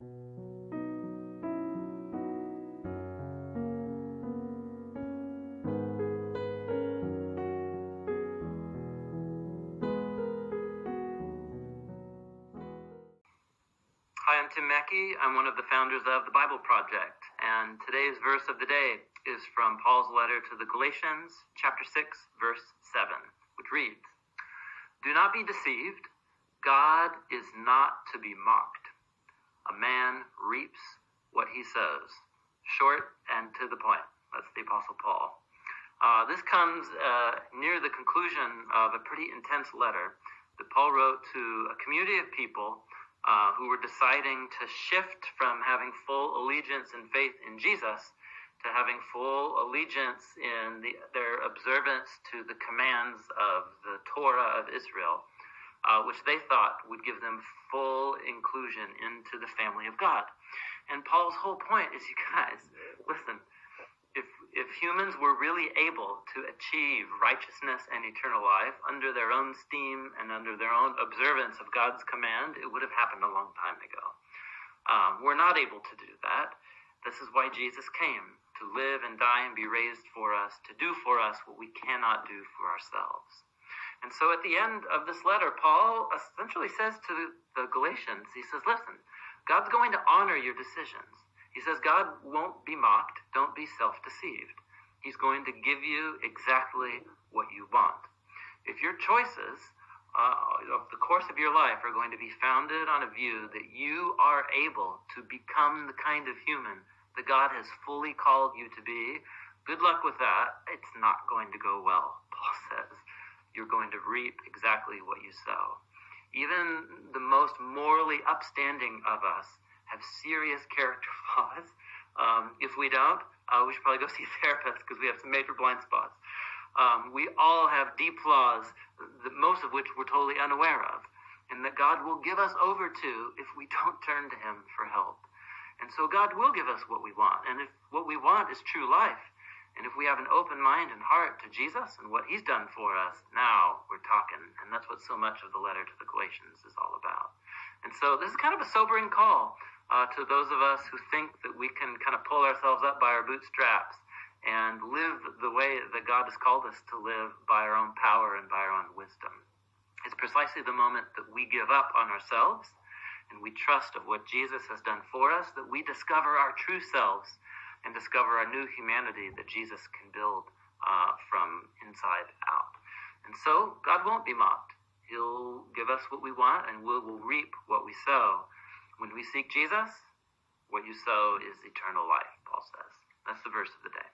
Hi, I'm Tim Mackey. I'm one of the founders of the Bible Project, and today's verse of the day is from Paul's letter to the Galatians, chapter 6, verse 7, which reads, "Do not be deceived. God is not to be mocked. A man reaps what he sows." Short and to the point. That's the Apostle Paul. This comes near the conclusion of a pretty intense letter that Paul wrote to a community of people who were deciding to shift from having full allegiance and faith in Jesus to having full allegiance in their observance to the commands of the Torah of Israel, which they thought would give them full inclusion into the family of God. And Paul's whole point is, you guys, listen, if humans were really able to achieve righteousness and eternal life under their own steam and under their own observance of God's command, it would have happened a long time ago. We're not able to do that. This is why Jesus came, to live and die and be raised for us, to do for us what we cannot do for ourselves. And so at the end of this letter, Paul essentially says to the Galatians, he says, listen, God's going to honor your decisions. He says, God won't be mocked. Don't be self-deceived. He's going to give you exactly what you want. If your choices of the course of your life are going to be founded on a view that you are able to become the kind of human that God has fully called you to be, good luck with that. It's not going to go well, Paul says. You're going to reap exactly what you sow. Even the most morally upstanding of us have serious character flaws. If we don't, we should probably go see a therapist because we have some major blind spots. We all have deep flaws, most of which we're totally unaware of, and that God will give us over to if we don't turn to him for help. And so God will give us what we want. And if what we want is true life, and if we have an open mind and heart to Jesus and what he's done for us, now we're talking. And that's what so much of the letter to the Galatians is all about. And so this is kind of a sobering call to those of us who think that we can kind of pull ourselves up by our bootstraps and live the way that God has called us to live by our own power and by our own wisdom. It's precisely the moment that we give up on ourselves and we trust of what Jesus has done for us that we discover our true selves and discover our new humanity that Jesus can build from inside out. And so God won't be mocked. He'll give us what we want, and we will reap what we sow. When we seek Jesus, what you sow is eternal life, Paul says. That's the verse of the day.